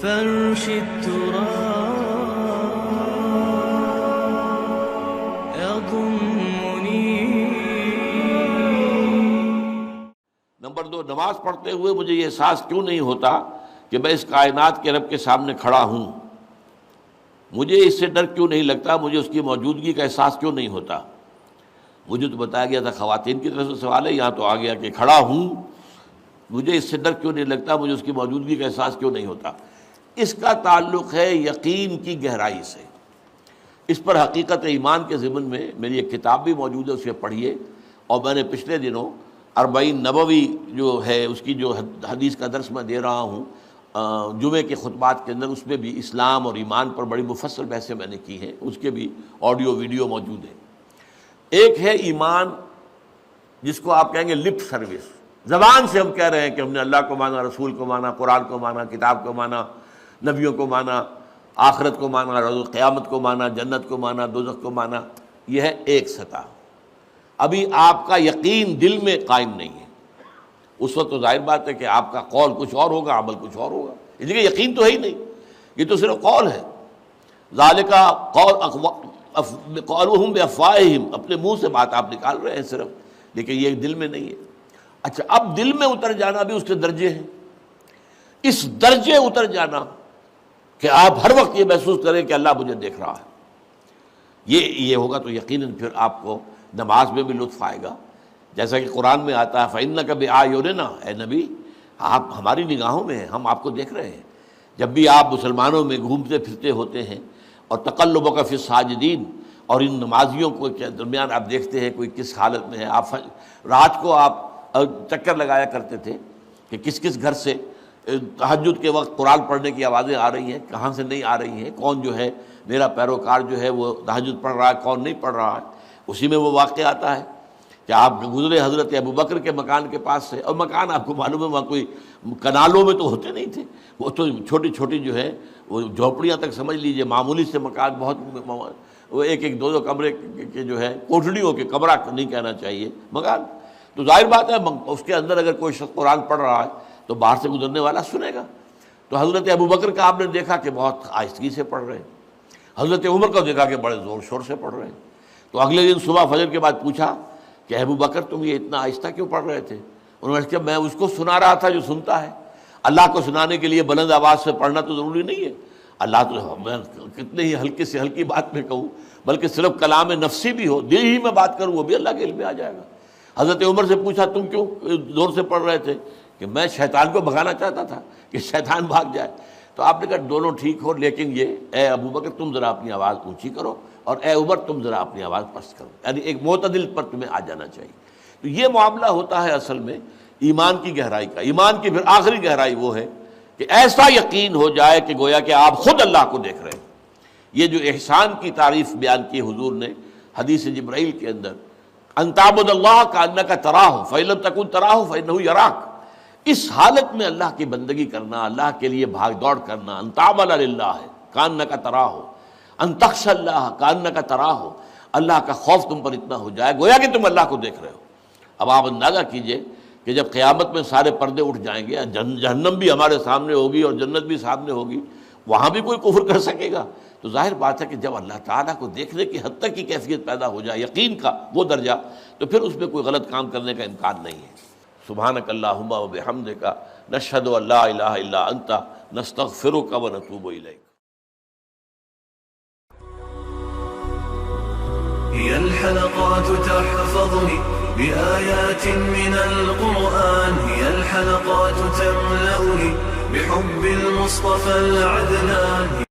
فرش التراب يضمني. نمبر 2، نماز پڑھتے ہوئے مجھے یہ احساس کیوں نہیں ہوتا کہ میں اس کائنات کے رب کے سامنے کھڑا ہوں؟ مجھے اس سے ڈر کیوں نہیں لگتا؟ مجھے اس کی موجودگی کا احساس کیوں نہیں ہوتا؟ مجھے تو بتایا گیا تھا خواتین کی طرف سے سوال ہے، یہاں تو آ گیا کہ کھڑا ہوں، مجھے اس سے ڈر کیوں نہیں لگتا؟ مجھے اس کی موجودگی کا احساس کیوں نہیں ہوتا؟ اس کا تعلق ہے یقین کی گہرائی سے. اس پر حقیقت ایمان کے ضمن میں میری ایک کتاب بھی موجود ہے، اسے پڑھیے. اور میں نے پچھلے دنوں 40 نبوی جو ہے اس کی جو حدیث کا درس میں دے رہا ہوں جمعے کے خطبات کے اندر، اس میں بھی اسلام اور ایمان پر بڑی مفصل بحثیں میں نے کی ہیں، اس کے بھی آڈیو ویڈیو موجود ہیں. ایک ہے ایمان جس کو آپ کہیں گے لپ سروس، زبان سے ہم کہہ رہے ہیں کہ ہم نے اللہ کو مانا، رسول کو مانا، قرآن کو مانا، کتاب کو مانا، نبیوں کو مانا، آخرت کو مانا، روز قیامت کو مانا، جنت کو مانا، دوزخ کو مانا. یہ ہے ایک سطح. ابھی آپ کا یقین دل میں قائم نہیں ہے. اس وقت تو ظاہر بات ہے کہ آپ کا قول کچھ اور ہوگا، عمل کچھ اور ہوگا، اس لیے یقین تو ہے ہی نہیں، یہ تو صرف قول ہے. ذالک قولہم بافواہہم، اپنے منہ سے بات آپ نکال رہے ہیں صرف، لیکن یہ دل میں نہیں ہے. اچھا، اب دل میں اتر جانا بھی اس کے درجے ہیں. اس درجے اتر جانا کہ آپ ہر وقت یہ محسوس کریں کہ اللہ مجھے دیکھ رہا ہے، یہ ہوگا تو یقیناً پھر آپ کو نماز میں بھی لطف آئے گا. جیسا کہ قرآن میں آتا ہے فَإِنَّكَ بِأَعْيُنِنَا، اے نبی آپ ہماری نگاہوں میں ہیں، ہم آپ کو دیکھ رہے ہیں. جب بھی آپ مسلمانوں میں گھومتے پھرتے ہوتے ہیں اور تقلبک فی الساجدین، اور ان نمازیوں کو کے درمیان آپ دیکھتے ہیں کوئی کس حالت میں ہے. آپ رات کو آپ چکر لگایا کرتے تھے کہ کس کس گھر سے تہجد کے وقت قرآن پڑھنے کی آوازیں آ رہی ہیں، کہاں سے نہیں آ رہی ہیں، کون جو ہے میرا پیروکار جو ہے وہ تہجد پڑھ رہا ہے، کون نہیں پڑھ رہا ہے. اسی میں وہ واقعہ آتا ہے کہ آپ گزرے حضرت ابوبکر کے مکان کے پاس سے، اور مکان آپ کو معلوم ہے وہاں کوئی کنالوں میں تو ہوتے نہیں تھے، وہ تو چھوٹی چھوٹی جو ہے وہ جھونپڑیاں تک سمجھ لیجئے، معمولی سے مکان، بہت وہ ایک ایک دو کمرے کے جو ہے کوٹڑیوں کے، کمرہ نہیں کہنا چاہیے، مکان. تو ظاہر بات ہے اس کے اندر اگر کوئی شخص قرآن پڑھ رہا ہے تو باہر سے گزرنے والا سنے گا. تو حضرت ابوبکر کا آپ نے دیکھا کہ بہت آہستگی سے پڑھ رہے ہیں، حضرت عمر کو دیکھا کہ بڑے زور شور سے پڑھ رہے ہیں. تو اگلے دن صبح فجر کے بعد پوچھا کہ ابوبکر تم یہ اتنا آہستہ کیوں پڑھ رہے تھے؟ انہوں نے کہا میں اس کو سنا رہا تھا جو سنتا ہے. اللہ کو سنانے کے لیے بلند آواز سے پڑھنا تو ضروری نہیں ہے. اللہ تو میں کتنے ہی ہلکے سے ہلکی بات میں کہوں، بلکہ صرف کلام نفسی بھی ہو، دل ہی میں بات کروں، وہ بھی اللہ کے علم میں آ جائے گا. حضرت عمر سے پوچھا تم کیوں زور سے پڑھ رہے تھے؟ کہ میں شیطان کو بھگانا چاہتا تھا کہ شیطان بھاگ جائے. تو آپ نے کہا دونوں ٹھیک ہو، لیکن یہ اے ابوبکر تم ذرا اپنی آواز اونچی کرو، اور اے عمر تم ذرا اپنی آواز پست کرو، یعنی ایک معتدل پر تمہیں آ جانا چاہیے. تو یہ معاملہ ہوتا ہے اصل میں ایمان کی گہرائی کا. ایمان کی پھر آخری گہرائی وہ ہے کہ ایسا یقین ہو جائے کہ گویا کہ آپ خود اللہ کو دیکھ رہے ہیں. یہ جو احسان کی تعریف بیان کی حضور نے حدیث جبرائیل کے اندر، ان تعبد اللہ کانک تراہ فإن لم تکن تراہ فإنہ یراک، اس حالت میں اللہ کی بندگی کرنا، اللہ کے لیے بھاگ دوڑ کرنا، ان تعمل للہ کانک تراہ، ان تخشى اللہ کانک تراہ، اللہ کا خوف تم پر اتنا ہو جائے گویا کہ تم اللہ کو دیکھ رہے ہو. اب آپ اندازہ کیجئے کہ جب قیامت میں سارے پردے اٹھ جائیں گے، جہنم بھی ہمارے سامنے ہوگی اور جنت بھی سامنے ہوگی، وہاں بھی کوئی کفر کر سکے گا؟ تو ظاہر بات ہے کہ جب اللہ تعالیٰ کو دیکھنے کی حد تک کی کیفیت پیدا ہو جائے، یقین کا وہ درجہ، تو پھر اس میں کوئی غلط کام کرنے کا امکان نہیں ہے. سبحانک اللہم و بحمدک، نشہد ان لا الہ الا انت، نستغفرک و نتوب الیک. هي الحلقات تحفظني بآيات من القرآن، هي الحلقات تملأني بحب المصطفى العدنان.